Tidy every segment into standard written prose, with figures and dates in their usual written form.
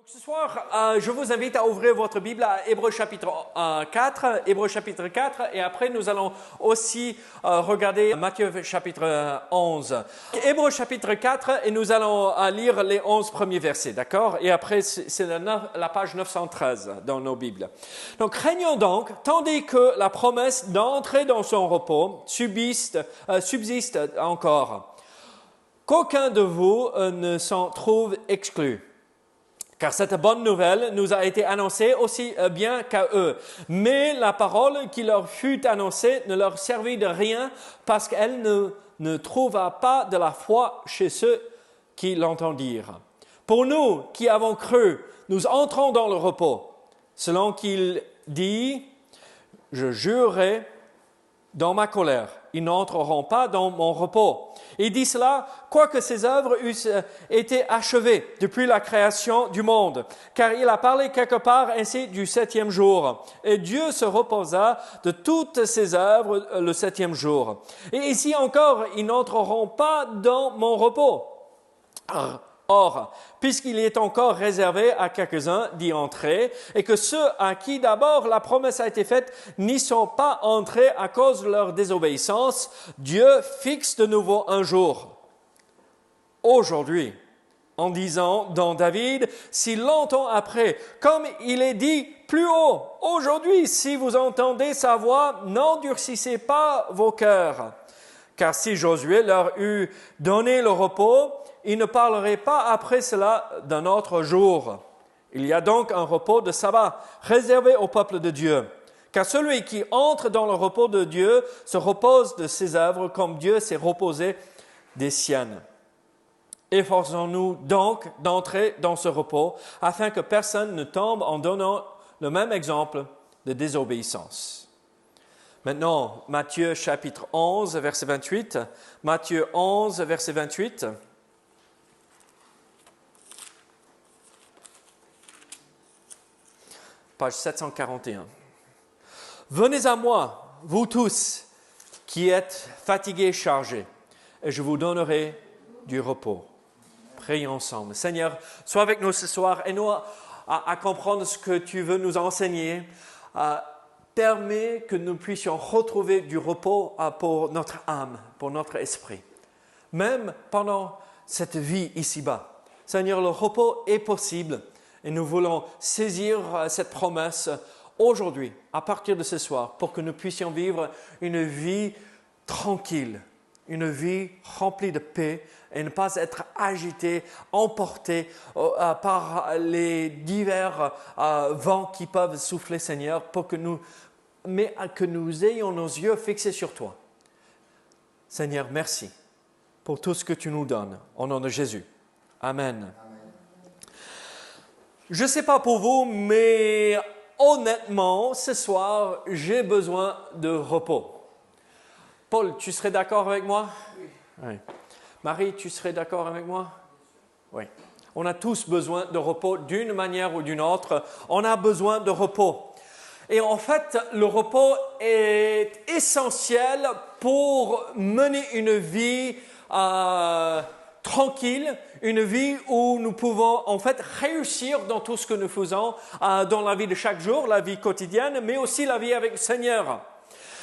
Ce soir, je vous invite à ouvrir votre Bible à Hébreux chapitre 4, et après nous allons aussi regarder Matthieu chapitre 11. Hébreux chapitre 4 et nous allons lire les 11 premiers versets, d'accord? Et après c'est la page 913 dans nos Bibles. Donc craignons donc, tandis que la promesse d'entrer dans son repos subsiste encore, qu'aucun de vous ne s'en trouve exclu. Car cette bonne nouvelle nous a été annoncée aussi bien qu'à eux. Mais la parole qui leur fut annoncée ne leur servit de rien parce qu'elle ne trouva pas de la foi chez ceux qui l'entendirent. Pour nous qui avons cru, nous entrons dans le repos. Selon qu'il dit, je jurerai dans ma colère, ils n'entreront pas dans mon repos. Il dit cela, quoique ses œuvres eussent été achevées depuis la création du monde, car il a parlé quelque part ainsi du 7e jour. Et Dieu se reposa de toutes ses œuvres le 7e jour. Et ici encore, ils n'entreront pas dans mon repos. Or, puisqu'il est encore réservé à quelques-uns d'y entrer, et que ceux à qui d'abord la promesse a été faite n'y sont pas entrés à cause de leur désobéissance, Dieu fixe de nouveau un jour, aujourd'hui, en disant dans David, si longtemps après, comme il est dit plus haut, aujourd'hui, si vous entendez sa voix, n'endurcissez pas vos cœurs. Car si Josué leur eût donné le repos, il ne parlerait pas après cela d'un autre jour. Il y a donc un repos de sabbat réservé au peuple de Dieu. Car celui qui entre dans le repos de Dieu se repose de ses œuvres comme Dieu s'est reposé des siennes. Efforçons-nous donc d'entrer dans ce repos afin que personne ne tombe en donnant le même exemple de désobéissance. Maintenant, Matthieu chapitre 11, verset 28. Matthieu 11, verset 28. Page 741. Venez à moi, vous tous qui êtes fatigués et chargés, et je vous donnerai du repos. Prions ensemble. Seigneur, sois avec nous ce soir, aide-nous à comprendre ce que tu veux nous enseigner. Permets que nous puissions retrouver du repos pour notre âme, pour notre esprit. Même pendant cette vie ici-bas. Seigneur, le repos est possible. Et nous voulons saisir cette promesse aujourd'hui, à partir de ce soir, pour que nous puissions vivre une vie tranquille, une vie remplie de paix et ne pas être agités, emportés par les divers vents qui peuvent souffler, Seigneur, mais que nous ayons nos yeux fixés sur toi. Seigneur, merci pour tout ce que tu nous donnes. Au nom de Jésus. Amen. Je ne sais pas pour vous, mais honnêtement, ce soir, j'ai besoin de repos. Paul, tu serais d'accord avec moi? Oui. Marie, tu serais d'accord avec moi? Oui. On a tous besoin de repos d'une manière ou d'une autre. On a besoin de repos. Et en fait, le repos est essentiel pour mener une vie tranquille, une vie où nous pouvons en fait réussir dans tout ce que nous faisons dans la vie de chaque jour, la vie quotidienne, mais aussi la vie avec le Seigneur.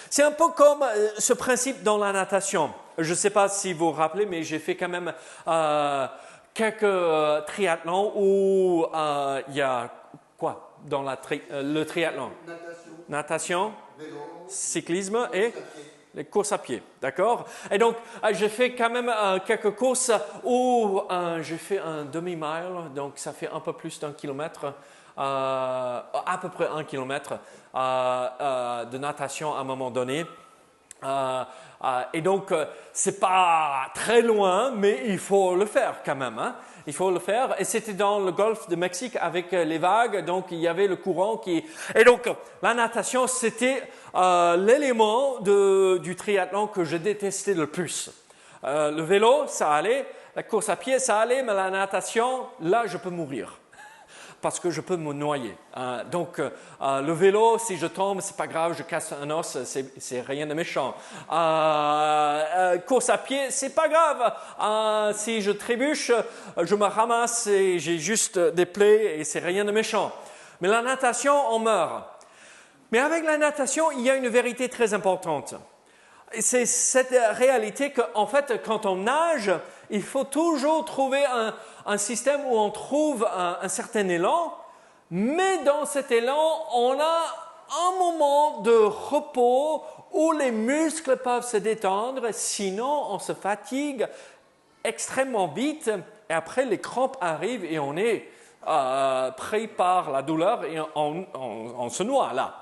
C'est un peu comme ce principe dans la natation. Je ne sais pas si vous vous rappelez, mais j'ai fait quand même quelques triathlons où il y a quoi dans le triathlon? Natation, vélo, cyclisme et les courses à pied, d'accord? Et donc, j'ai fait quand même quelques courses où j'ai fait un demi-mile, donc ça fait un peu plus d'un kilomètre, à peu près 1 kilomètre de natation à un moment donné. Et donc, c'est pas très loin, mais il faut le faire quand même. Hein? Il faut le faire. Et c'était dans le golfe du Mexique avec les vagues, donc il y avait le courant qui... Et donc, la natation, c'était l'élément du triathlon que je détestais le plus. Le vélo, ça allait. La course à pied, ça allait. Mais la natation, là, je peux mourir. parce que je peux me noyer. Donc, le vélo, si je tombe, c'est pas grave, je casse un os, c'est rien de méchant. Course à pied, c'est pas grave. Si je trébuche, je me ramasse et j'ai juste des plaies et c'est rien de méchant. Mais la natation, on meurt. Mais avec la natation, il y a une vérité très importante. C'est cette réalité qu'en fait, quand on nage, il faut toujours trouver un système où on trouve un certain élan, mais dans cet élan, on a un moment de repos où les muscles peuvent se détendre, sinon on se fatigue extrêmement vite et après les crampes arrivent et on est pris par la douleur et on se noie là.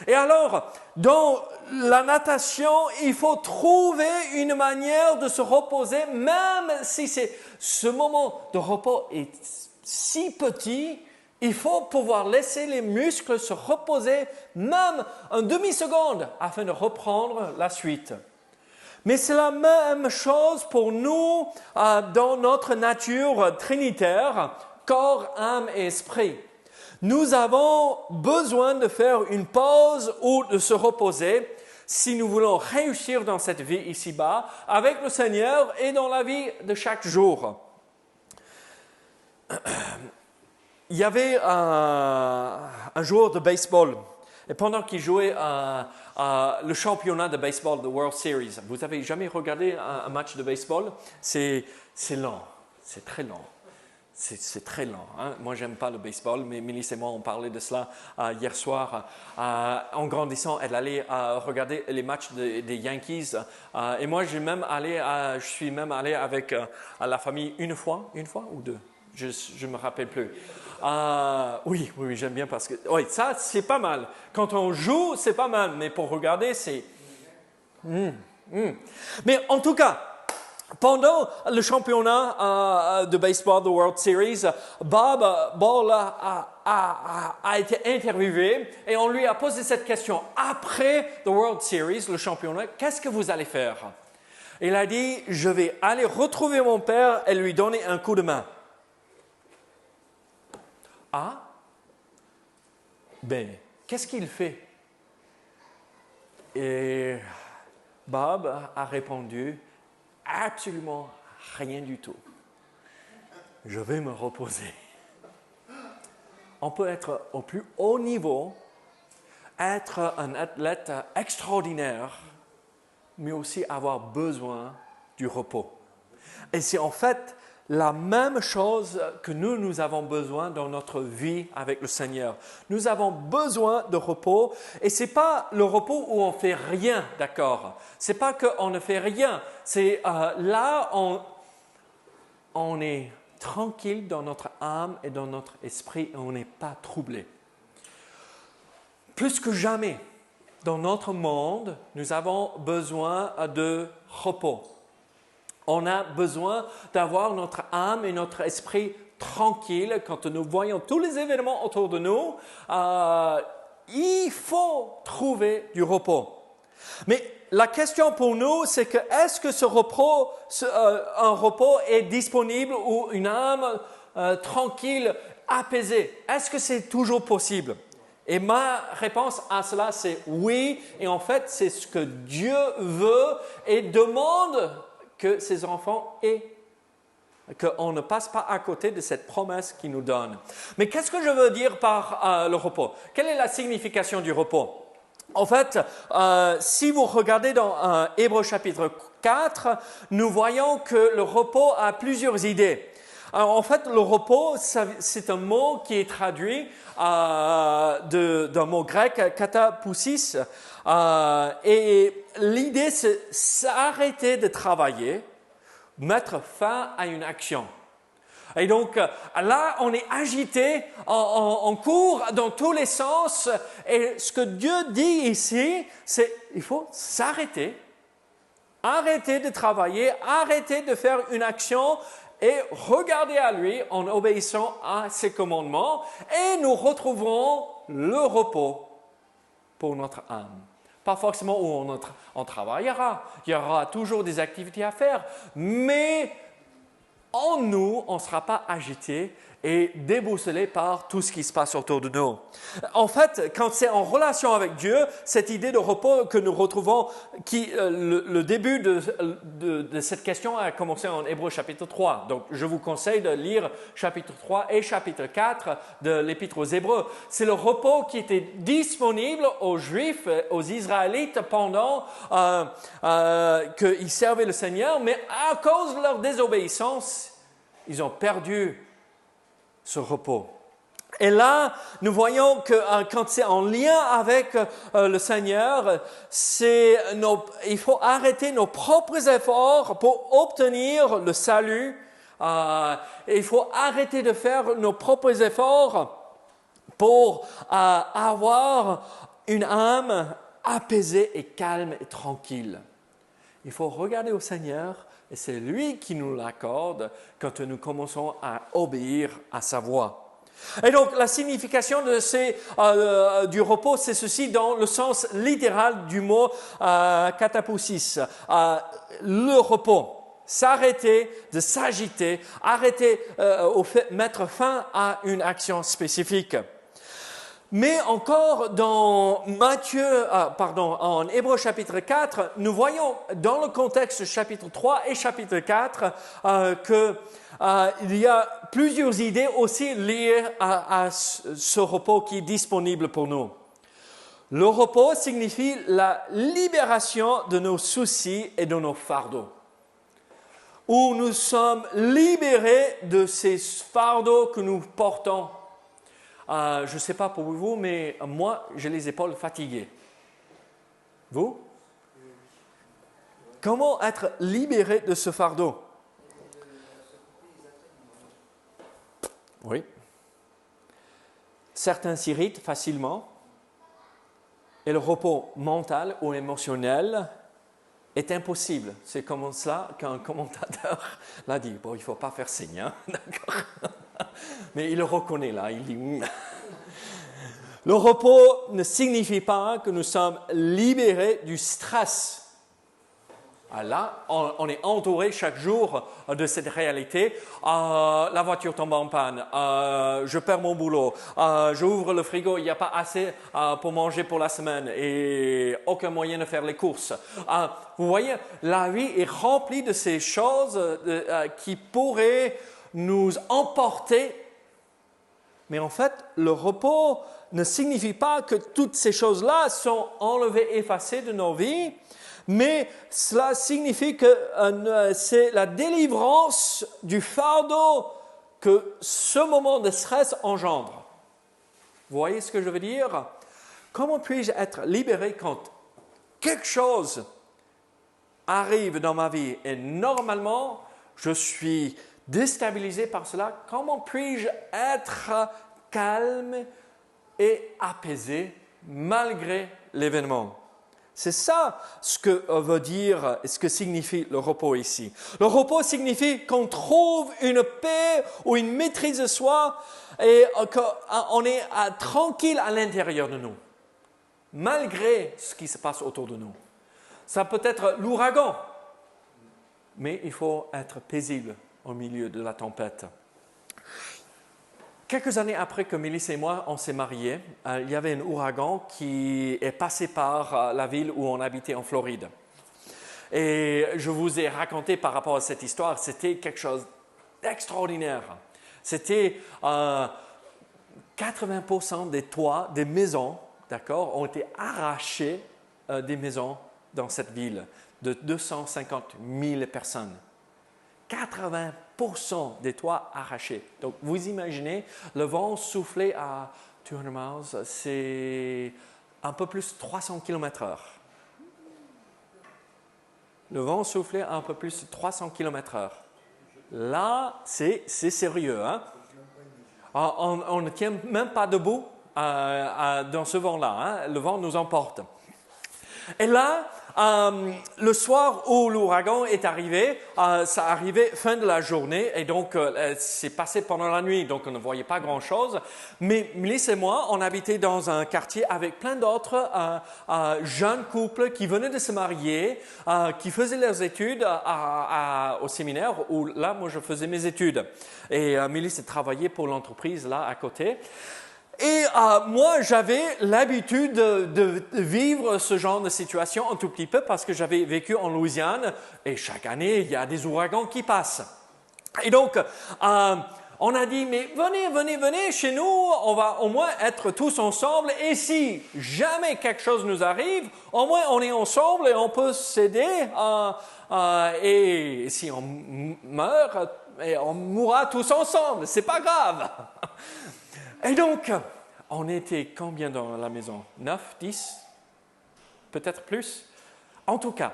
Et alors, dans la natation, il faut trouver une manière de se reposer, même si ce moment de repos est si petit, il faut pouvoir laisser les muscles se reposer même une demi-seconde afin de reprendre la suite. Mais c'est la même chose pour nous dans notre nature trinitaire, corps, âme et esprit. Nous avons besoin de faire une pause ou de se reposer si nous voulons réussir dans cette vie ici-bas avec le Seigneur et dans la vie de chaque jour. Il y avait un joueur de baseball et pendant qu'il jouait le championnat de baseball, the World Series, vous n'avez jamais regardé un match de baseball? C'est lent, c'est très lent. C'est très lent. Hein? Moi, j'aime pas le baseball, mais Mélisse et moi, on parlait de cela hier soir. En grandissant, elle allait regarder les matchs des Yankees. Et moi, je suis même allé avec la famille une fois ou deux. Je ne me rappelle plus. Oui, j'aime bien parce que... Oui, ça, c'est pas mal. Quand on joue, c'est pas mal. Mais pour regarder, c'est... Mais en tout cas... Pendant le championnat de baseball, the World Series, Bob Ball a été interviewé et on lui a posé cette question. Après the World Series, le championnat, qu'est-ce que vous allez faire? Il a dit, je vais aller retrouver mon père et lui donner un coup de main. Ah? Ben, qu'est-ce qu'il fait? Et Bob a répondu, absolument rien du tout. Je vais me reposer. On peut être au plus haut niveau, être un athlète extraordinaire, mais aussi avoir besoin du repos. Et c'est en fait la même chose que nous avons besoin dans notre vie avec le Seigneur. Nous avons besoin de repos et ce n'est pas le repos où on ne fait rien, d'accord? Ce n'est pas qu'on ne fait rien, c'est là on est tranquille dans notre âme et dans notre esprit et on n'est pas troublé. Plus que jamais, dans notre monde, nous avons besoin de repos. On a besoin d'avoir notre âme et notre esprit tranquille quand nous voyons tous les événements autour de nous. Il faut trouver du repos. Mais la question pour nous, c'est que est-ce que un repos est disponible ou une âme tranquille, apaisée? Est-ce que c'est toujours possible? Et ma réponse à cela, c'est oui. Et en fait, c'est ce que Dieu veut et demande que ses enfants aient, qu'on ne passe pas à côté de cette promesse qu'il nous donne. Mais qu'est-ce que je veux dire par le repos? Quelle est la signification du repos? En fait, si vous regardez dans Hébreux chapitre 4, nous voyons que le repos a plusieurs idées. Alors, en fait, le repos, c'est un mot qui est traduit d'un mot grec, katapoussis, et l'idée, c'est s'arrêter de travailler, mettre fin à une action. Et donc là, on est agité, on court dans tous les sens, et ce que Dieu dit ici, c'est il faut s'arrêter, arrêter de travailler, arrêter de faire une action, et regarder à lui en obéissant à ses commandements et nous retrouverons le repos pour notre âme. Pas forcément où on travaillera, il y aura toujours des activités à faire, mais en nous, on ne sera pas agité et déboussolés par tout ce qui se passe autour de nous. En fait, quand c'est en relation avec Dieu, cette idée de repos que nous retrouvons, le début de cette question a commencé en Hébreux chapitre 3. Donc, je vous conseille de lire chapitre 3 et chapitre 4 de l'Épître aux Hébreux. C'est le repos qui était disponible aux Juifs, aux Israélites pendant qu'ils servaient le Seigneur, mais à cause de leur désobéissance, ils ont perdu ce repos. Et là, nous voyons que quand c'est en lien avec le Seigneur, il faut arrêter nos propres efforts pour obtenir le salut. Il faut arrêter de faire nos propres efforts pour avoir une âme apaisée et calme et tranquille. Il faut regarder au Seigneur et c'est lui qui nous l'accorde quand nous commençons à obéir à sa voix. Et donc, la signification du repos, c'est ceci dans le sens littéral du mot katapoussis, le repos. S'arrêter de s'agiter, mettre fin à une action spécifique. Mais encore dans en Hébreux chapitre 4, nous voyons dans le contexte chapitre 3 et chapitre 4 qu'il y a plusieurs idées aussi liées à ce repos qui est disponible pour nous. Le repos signifie la libération de nos soucis et de nos fardeaux. Où nous sommes libérés de ces fardeaux que nous portons. Je ne sais pas pour vous, mais moi, j'ai les épaules fatiguées. Vous? Comment être libéré de ce fardeau? Oui. Certains s'irritent facilement et le repos mental ou émotionnel est impossible. C'est comme cela qu'un commentateur l'a dit. Bon, il ne faut pas faire signe, hein? D'accord. Mais il le reconnaît là, il dit... Le repos ne signifie pas que nous sommes libérés du stress. Là, on est entouré chaque jour de cette réalité. La voiture tombe en panne, je perds mon boulot, j'ouvre le frigo, il n'y a pas assez pour manger pour la semaine et aucun moyen de faire les courses. Vous voyez, la vie est remplie de ces choses qui pourraient nous emporter. Mais en fait, le repos ne signifie pas que toutes ces choses-là sont enlevées, effacées de nos vies, mais cela signifie que c'est la délivrance du fardeau que ce moment de stress engendre. Vous voyez ce que je veux dire? Comment puis-je être libéré quand quelque chose arrive dans ma vie et normalement je suis déstabilisé par cela? Comment puis-je être calme et apaisé malgré l'événement? C'est ça ce que veut dire, ce que signifie le repos ici. Le repos signifie qu'on trouve une paix ou une maîtrise de soi et qu'on est tranquille à l'intérieur de nous, malgré ce qui se passe autour de nous. Ça peut être l'ouragan, mais il faut être paisible au milieu de la tempête. Quelques années après que Mélisse et moi, on s'est mariés, il y avait un ouragan qui est passé par la ville où on habitait en Floride. Et je vous ai raconté par rapport à cette histoire, c'était quelque chose d'extraordinaire. C'était 80% des toits des maisons, d'accord, ont été arrachés des maisons dans cette ville de 250 000 personnes. 80% des toits arrachés. Donc, vous imaginez, le vent soufflait à 200 miles, c'est un peu plus de 300 km/h. Le vent soufflait à un peu plus de 300 km/h. Là, c'est sérieux. Hein? On ne tient même pas debout dans ce vent-là. Hein? Le vent nous emporte. Et là, le soir où l'ouragan est arrivé, ça arrivait fin de la journée et donc c'est passé pendant la nuit, donc on ne voyait pas grand-chose. Mais Mélisse et moi, on habitait dans un quartier avec plein d'autres jeunes couples qui venaient de se marier, qui faisaient leurs études au séminaire où là, moi, je faisais mes études. Et Mélisse travaillait pour l'entreprise là à côté. Et moi, j'avais l'habitude de vivre ce genre de situation un tout petit peu parce que j'avais vécu en Louisiane et chaque année, il y a des ouragans qui passent. Et donc, on a dit, mais venez chez nous, on va au moins être tous ensemble et si jamais quelque chose nous arrive, au moins on est ensemble et on peut s'aider et si on meurt, on mourra tous ensemble, c'est pas grave. Et donc, on était combien dans la maison? 9, 10? Peut-être plus? En tout cas,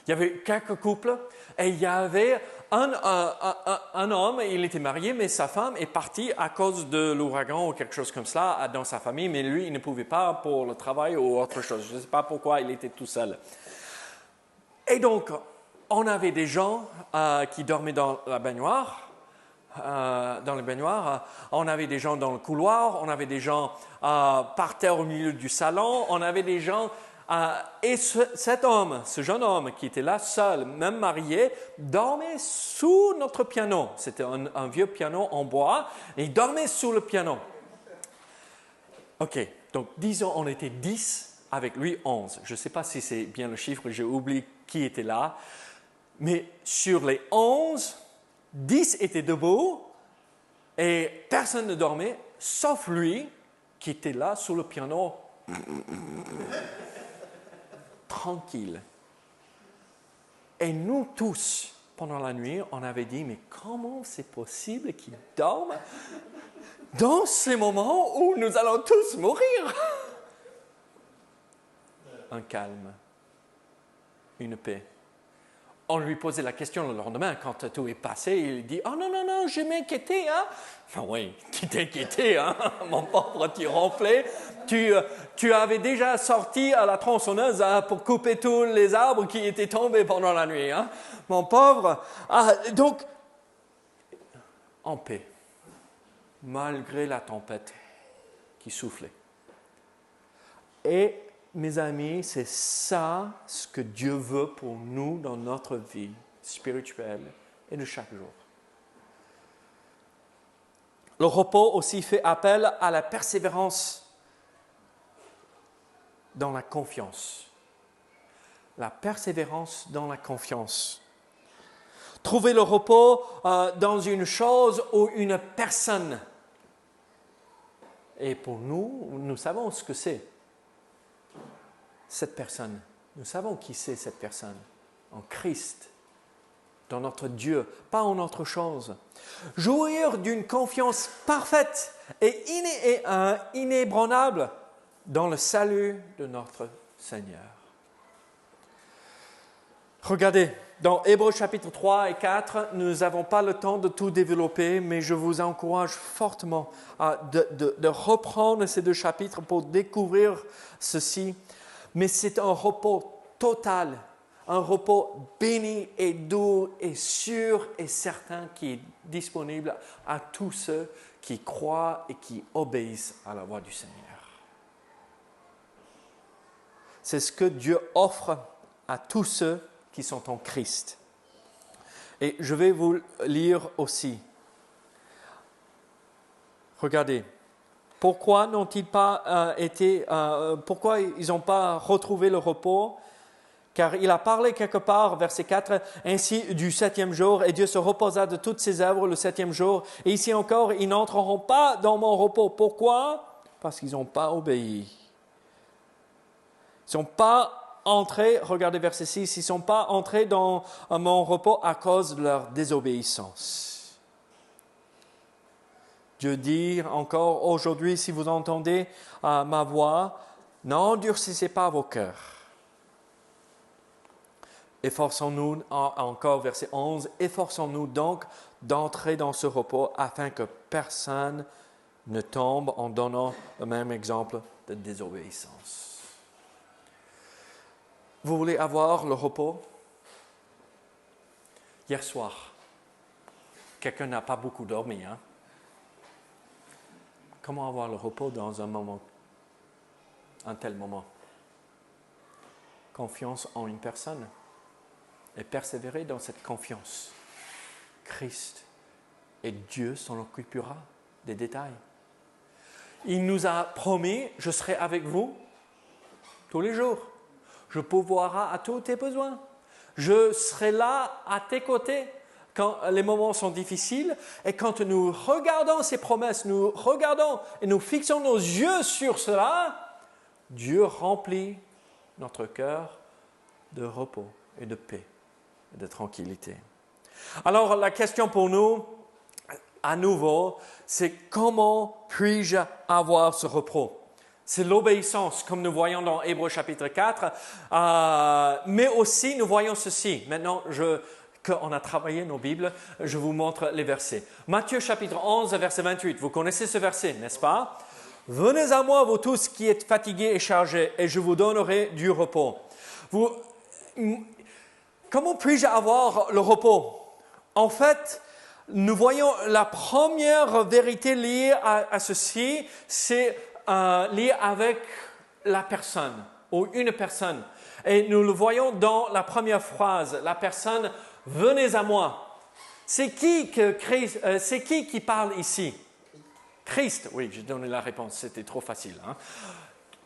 il y avait quelques couples et il y avait un homme, il était marié, mais sa femme est partie à cause de l'ouragan ou quelque chose comme ça dans sa famille, mais lui, il ne pouvait pas pour le travail ou autre chose. Je ne sais pas pourquoi il était tout seul. Et donc, on avait des gens qui dormaient dans la baignoire. Dans les baignoires, on avait des gens dans le couloir, on avait des gens par terre au milieu du salon, on avait des gens et cet homme, ce jeune homme qui était là seul, même marié, dormait sous notre piano. C'était un vieux piano en bois et il dormait sous le piano. Ok, donc disons on était 10 avec lui 11. Je ne sais pas si c'est bien le chiffre, j'ai oublié qui était là, mais sur les 11, 10 étaient debout et personne ne dormait, sauf lui qui était là sous le piano, tranquille. Et nous tous, pendant la nuit, on avait dit, mais comment c'est possible qu'il dorme dans ces moments où nous allons tous mourir? Un calme, une paix. On lui posait la question le lendemain, quand tout est passé, il dit « Oh non, je m'inquiétais, hein !» Ah oui, tu t'inquiétais, hein, mon pauvre, tu ronflais. Tu avais déjà sorti à la tronçonneuse pour couper tous les arbres qui étaient tombés pendant la nuit, hein, mon pauvre. Donc, en paix, malgré la tempête qui soufflait. Et mes amis, c'est ça ce que Dieu veut pour nous dans notre vie spirituelle et de chaque jour. Le repos aussi fait appel à la persévérance dans la confiance. La persévérance dans la confiance. Trouver le repos dans une chose ou une personne. Et pour nous, nous savons ce que c'est. Cette personne. Nous savons qui c'est cette personne. En Christ. Dans notre Dieu, pas en autre chose. Jouir d'une confiance parfaite et inébranlable dans le salut de notre Seigneur. Regardez, dans Hébreux chapitre 3 et 4, nous n'avons pas le temps de tout développer, mais je vous encourage fortement de reprendre ces deux chapitres pour découvrir ceci. Mais c'est un repos total, un repos béni et doux et sûr et certain qui est disponible à tous ceux qui croient et qui obéissent à la voix du Seigneur. C'est ce que Dieu offre à tous ceux qui sont en Christ. Et je vais vous lire aussi. Regardez. Pourquoi n'ont-ils pas pourquoi ils n'ont pas retrouvé le repos? Car il a parlé quelque part, verset 4, ainsi du 7e jour, et Dieu se reposa de toutes ses œuvres le 7e jour. Et ici encore, ils n'entreront pas dans mon repos. Pourquoi? Parce qu'ils n'ont pas obéi. Ils ne sont pas entrés, regardez verset 6, ils ne sont pas entrés dans mon repos à cause de leur désobéissance. Dieu dit encore aujourd'hui, si vous entendez ma voix, n'endurcissez pas vos cœurs. Efforçons-nous, encore verset 11, efforçons-nous donc d'entrer dans ce repos afin que personne ne tombe en donnant le même exemple de désobéissance. Vous voulez avoir le repos? Hier soir, quelqu'un n'a pas beaucoup dormi, hein? Comment avoir le repos dans un tel moment? Confiance en une personne et persévérer dans cette confiance. Christ et Dieu s'en occupera des détails. Il nous a promis, je serai avec vous tous les jours. Je pourvoirai à tous tes besoins. Je serai là à tes côtés quand les moments sont difficiles. Et quand nous regardons ces promesses, nous regardons et nous fixons nos yeux sur cela, Dieu remplit notre cœur de repos et de paix et de tranquillité. Alors la question pour nous, à nouveau, c'est comment puis-je avoir ce repos? C'est l'obéissance, comme nous voyons dans Hébreux chapitre 4, mais aussi nous voyons ceci. Maintenant qu'on a travaillé nos Bibles, je vous montre les versets. Matthieu chapitre 11, verset 28, vous connaissez ce verset, n'est-ce pas? « Venez à moi, vous tous qui êtes fatigués et chargés, et je vous donnerai du repos. » Comment puis-je avoir le repos? En fait, nous voyons la première vérité liée à ceci, c'est lié avec la personne ou une personne. Et nous le voyons dans la première phrase, la personne « Venez à moi ». C'est qui parle ici? Christ. Oui, j'ai donné la réponse, c'était trop facile. Hein?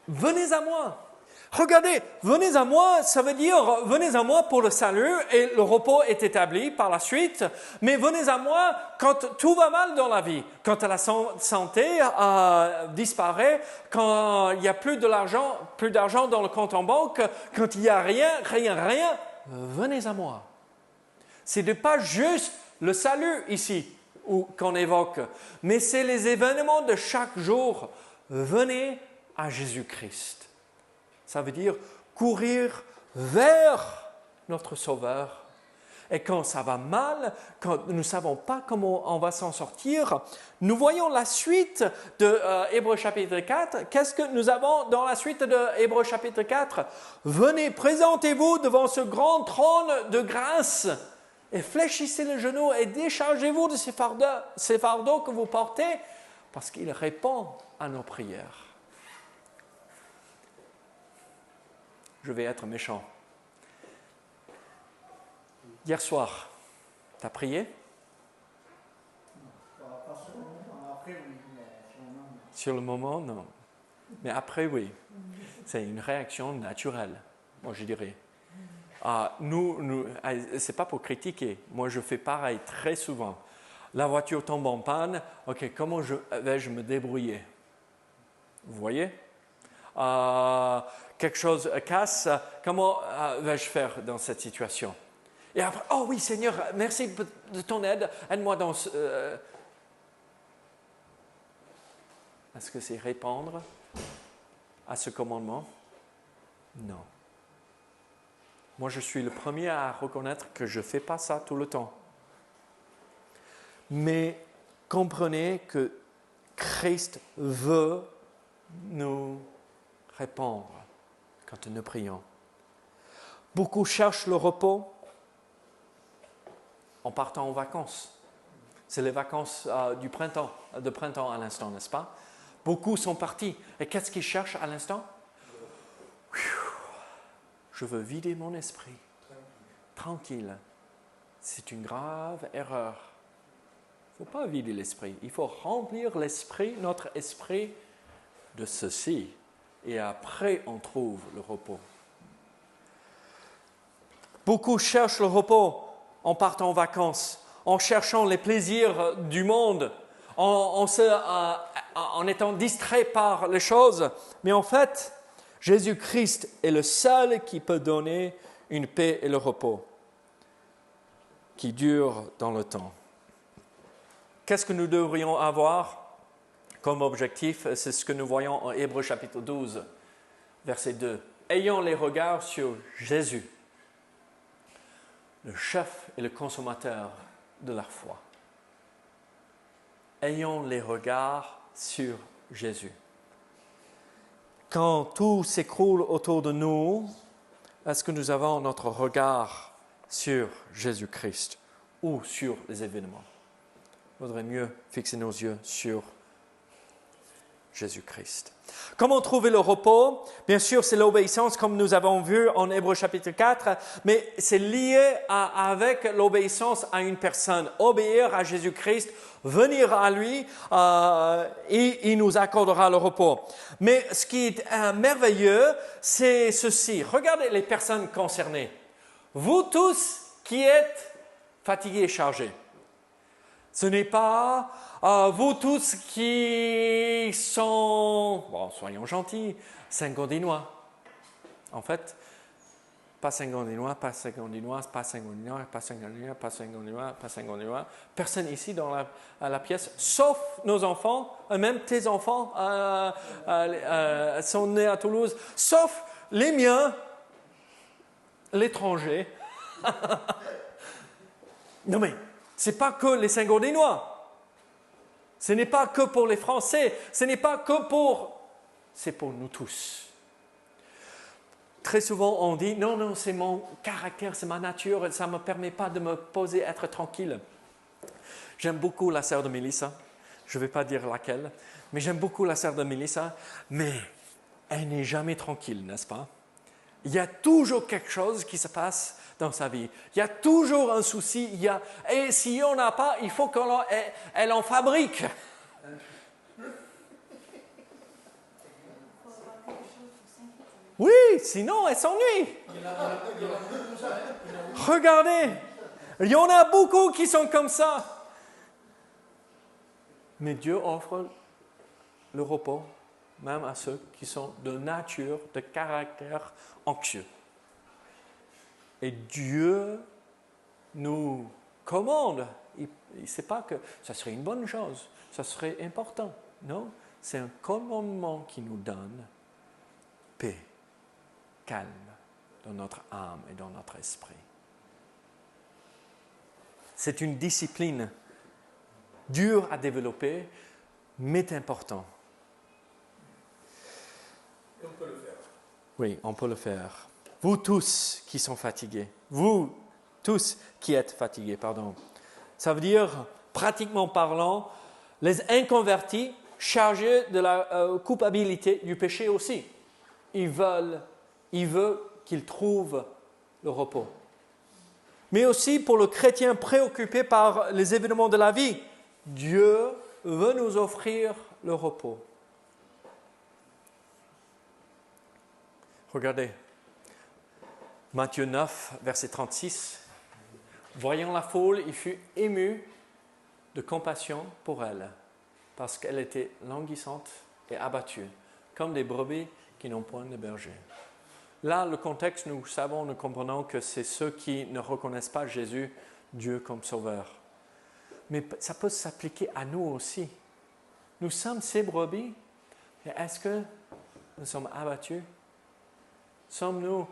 Venez à moi. Regardez, venez à moi, ça veut dire venez à moi pour le salut et le repos est établi par la suite. Mais venez à moi quand tout va mal dans la vie, quand la santé disparaît, quand il n'y a plus d'argent dans le compte en banque, quand il n'y a rien. Venez à moi. Ce n'est pas juste le salut ici qu'on évoque, mais c'est les événements de chaque jour. Venez à Jésus-Christ. Ça veut dire courir vers notre Sauveur. Et quand ça va mal, quand nous ne savons pas comment on va s'en sortir, nous voyons la suite de Hébreux chapitre 4. Qu'est-ce que nous avons dans la suite de Hébreux chapitre 4? Venez, présentez-vous devant ce grand trône de grâce et fléchissez les genoux et déchargez-vous de ces fardeaux que vous portez parce qu'il répond à nos prières. Je vais être méchant. Hier soir, tu as prié? Sur le moment, non. Mais après, oui. C'est une réaction naturelle, moi je dirais. Ce n'est pas pour critiquer. Moi, je fais pareil très souvent. La voiture tombe en panne. OK, comment vais-je me débrouiller? Vous voyez? Quelque chose casse. Comment vais-je faire dans cette situation? Et après, oh oui, Seigneur, merci de ton aide. Aide-moi dans ce... Est-ce que c'est répondre à ce commandement? Non. Moi, je suis le premier à reconnaître que je ne fais pas ça tout le temps. Mais comprenez que Christ veut nous répondre quand nous prions. Beaucoup cherchent le repos en partant en vacances. C'est les vacances de printemps à l'instant, n'est-ce pas? Beaucoup sont partis. Et qu'est-ce qu'ils cherchent à l'instant? Je veux vider mon esprit. Tranquille. C'est une grave erreur. Il ne faut pas vider l'esprit. Il faut remplir notre esprit de ceci. Et après, on trouve le repos. Beaucoup cherchent le repos en partant en vacances, en cherchant les plaisirs du monde, en étant distrait par les choses. Mais en fait, Jésus-Christ est le seul qui peut donner une paix et le repos qui dure dans le temps. Qu'est-ce que nous devrions avoir comme objectif? C'est ce que nous voyons en Hébreux chapitre 12, verset 2. Ayons les regards sur Jésus, le chef et le consommateur de la foi. Ayons les regards sur Jésus. Quand tout s'écroule autour de nous, est-ce que nous avons notre regard sur Jésus-Christ ou sur les événements? Il vaudrait mieux fixer nos yeux sur Jésus-Christ. Comment trouver le repos? Bien sûr, c'est l'obéissance, comme nous avons vu en Hébreux chapitre 4, mais c'est lié avec l'obéissance à une personne. Obéir à Jésus-Christ, venir à lui, et il nous accordera le repos. Mais ce qui est merveilleux, c'est ceci. Regardez les personnes concernées. Vous tous qui êtes fatigués et chargés. Ce n'est pas vous tous qui sont, bon, soyons gentils, Saint-Gaudinois. En fait, pas Saint-Gaudinois, pas Saint-Gaudinois, pas Saint-Gaudinois, pas Saint-Gaudinois, pas Saint-Gaudinois, pas Saint-Gaudinois. Personne ici dans la pièce, sauf nos enfants, même tes enfants sont nés à Toulouse, sauf les miens, l'étranger. Non mais, ce n'est pas que les Saint-Gaudinois. Ce n'est pas que pour les Français. Ce n'est pas que pour... C'est pour nous tous. Très souvent, on dit, non, c'est mon caractère, c'est ma nature, ça ne me permet pas de me poser, être tranquille. J'aime beaucoup la sœur de Mélissa. Je ne vais pas dire laquelle, mais j'aime beaucoup la sœur de Mélissa. Mais elle n'est jamais tranquille, n'est-ce pas? Il y a toujours quelque chose qui se passe dans sa vie. Il y a toujours un souci. Et si on n'a pas, il faut qu'elle en fabrique. Oui, sinon elle s'ennuie. Regardez, il y en a beaucoup qui sont comme ça. Mais Dieu offre le repos même à ceux qui sont de nature, de caractère anxieux. Et Dieu nous commande. Il ne sait pas que ça serait une bonne chose, ça serait important. Non, c'est un commandement qui nous donne paix, calme dans notre âme et dans notre esprit. C'est une discipline dure à développer, mais important. Et on peut le faire. Oui, on peut le faire. Vous tous qui sont fatigués, vous tous qui êtes fatigués, pardon. Ça veut dire, pratiquement parlant, les inconvertis chargés de la culpabilité du péché aussi. Il veut qu'ils trouvent le repos. Mais aussi pour le chrétien préoccupé par les événements de la vie, Dieu veut nous offrir le repos. Regardez, Matthieu 9, verset 36. Voyant la foule, il fut ému de compassion pour elle, parce qu'elle était languissante et abattue, comme des brebis qui n'ont point de berger. Là, le contexte, nous savons, nous comprenons que c'est ceux qui ne reconnaissent pas Jésus, Dieu comme sauveur. Mais ça peut s'appliquer à nous aussi. Nous sommes ces brebis, et est-ce que nous sommes abattus? Sommes-nous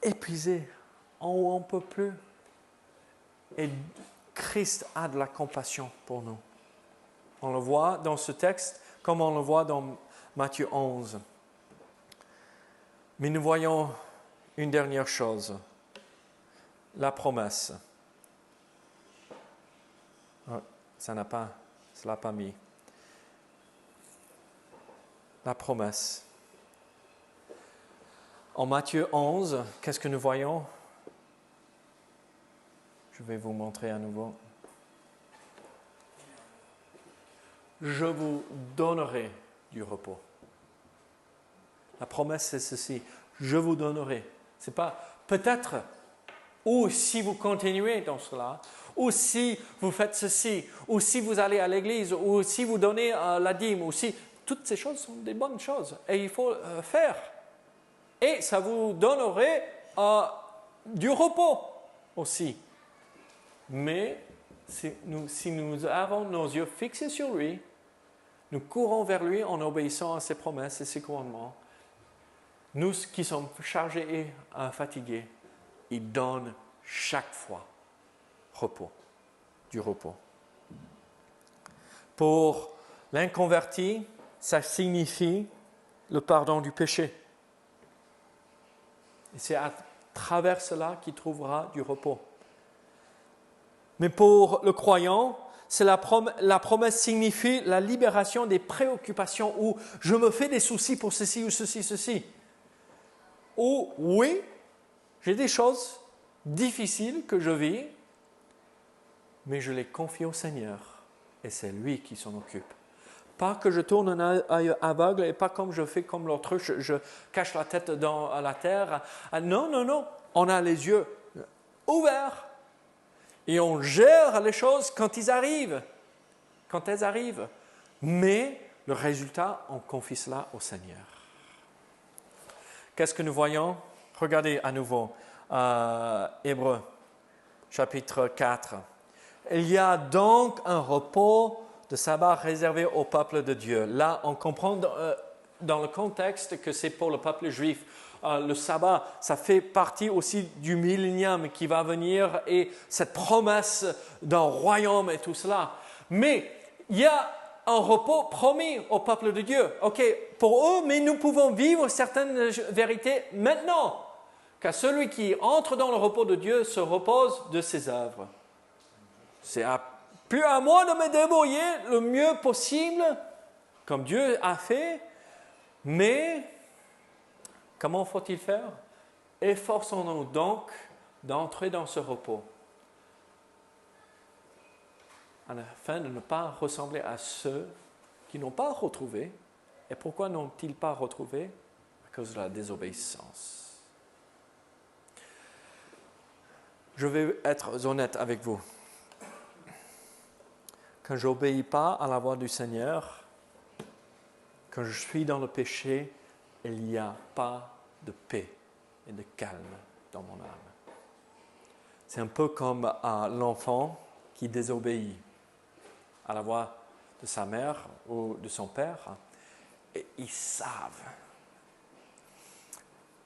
épuisés, on ne peut plus? Et Christ a de la compassion pour nous. On le voit dans ce texte, comme on le voit dans Matthieu 11. Mais nous voyons une dernière chose, la promesse. Ça ne l'a pas mis. La promesse. En Matthieu 11, qu'est-ce que nous voyons? Je vais vous montrer à nouveau. Je vous donnerai du repos. La promesse, c'est ceci. Je vous donnerai. C'est pas peut-être, ou si vous continuez dans cela, ou si vous faites ceci, ou si vous allez à l'église, ou si vous donnez la dîme, ou si... Toutes ces choses sont des bonnes choses et il faut faire. Et ça vous donnerait du repos aussi. Mais si nous avons nos yeux fixés sur lui, nous courons vers lui en obéissant à ses promesses et ses commandements. Nous qui sommes chargés et fatigués, il donne chaque fois du repos. Pour l'inconverti, ça signifie le pardon du péché. Et c'est à travers cela qu'il trouvera du repos. Mais pour le croyant, la promesse signifie la libération des préoccupations où je me fais des soucis pour ceci ou ceci. Ou oui, j'ai des choses difficiles que je vis, mais je les confie au Seigneur et c'est lui qui s'en occupe. Pas que je tourne un œil aveugle et pas comme je fais comme l'autruche, je cache la tête dans la terre. Non. On a les yeux ouverts et on gère les choses quand elles arrivent. Mais le résultat, on confie cela au Seigneur. Qu'est-ce que nous voyons? Regardez à nouveau Hébreux, chapitre 4. Il y a donc un repos de sabbat réservé au peuple de Dieu. Là, on comprend dans le contexte que c'est pour le peuple juif. Le sabbat, ça fait partie aussi du millénium qui va venir et cette promesse d'un royaume et tout cela. Mais il y a un repos promis au peuple de Dieu. Ok, pour eux, mais nous pouvons vivre certaines vérités maintenant. Car celui qui entre dans le repos de Dieu se repose de ses œuvres. C'est plus à moi de me débrouiller le mieux possible, comme Dieu a fait, mais comment faut-il faire? Efforçons-nous donc d'entrer dans ce repos, afin de ne pas ressembler à ceux qui n'ont pas retrouvé. Et pourquoi n'ont-ils pas retrouvé? À cause de la désobéissance. Je vais être honnête avec vous. Quand je n'obéis pas à la voix du Seigneur, quand je suis dans le péché, il n'y a pas de paix et de calme dans mon âme. C'est un peu comme l'enfant qui désobéit à la voix de sa mère ou de son père, et ils savent.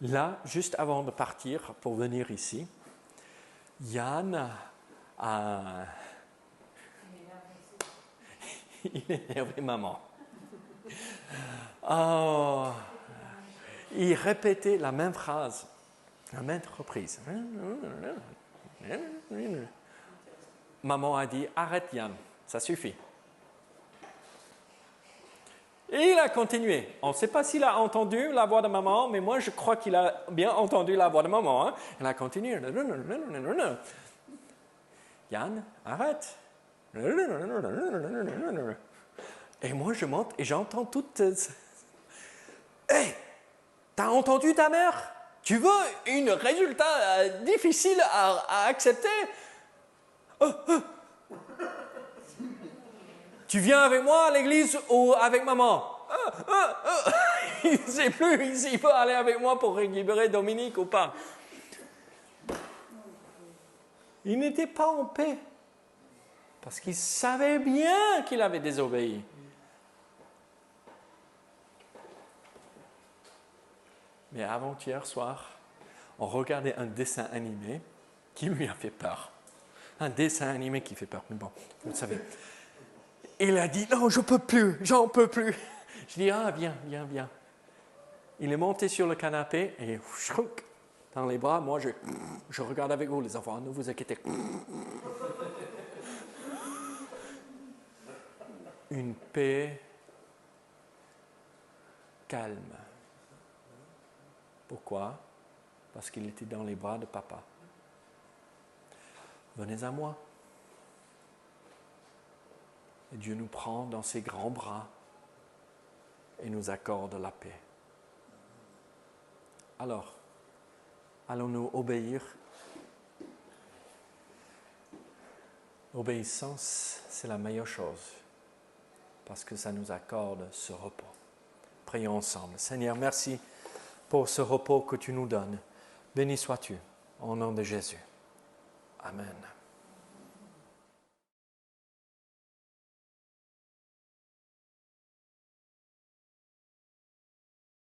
Là, juste avant de partir pour venir ici, Yann a... Il est énervé maman. Oh, il répétait la même phrase à maintes reprises. Maman a dit, arrête Yann, ça suffit. Et il a continué. On ne sait pas s'il a entendu la voix de maman, mais moi je crois qu'il a bien entendu la voix de maman. Il a continué. Yann, arrête. Et moi je monte et j'entends toutes... Hey, t'as entendu ta mère? Tu veux un résultat difficile à accepter? Tu viens avec moi à l'église ou avec maman? Il ne sait plus s'il peut aller avec moi pour libérer Dominique ou pas. Il n'était pas en paix. Parce qu'il savait bien qu'il avait désobéi. Mais avant-hier soir, on regardait un dessin animé qui lui a fait peur. Un dessin animé qui fait peur. Mais bon, vous le savez. Il a dit, non, je ne peux plus, j'en peux plus. Je dis, viens. Il est monté sur le canapé et dans les bras, moi je regarde avec vous les enfants, ne vous inquiétez pas. Une paix calme. Pourquoi? Parce qu'il était dans les bras de papa. Venez à moi. Et Dieu nous prend dans ses grands bras et nous accorde la paix. Alors, allons-nous obéir? L'obéissance, c'est la meilleure chose parce que ça nous accorde ce repos. Prions ensemble. Seigneur, merci pour ce repos que tu nous donnes. Béni sois-tu, au nom de Jésus. Amen.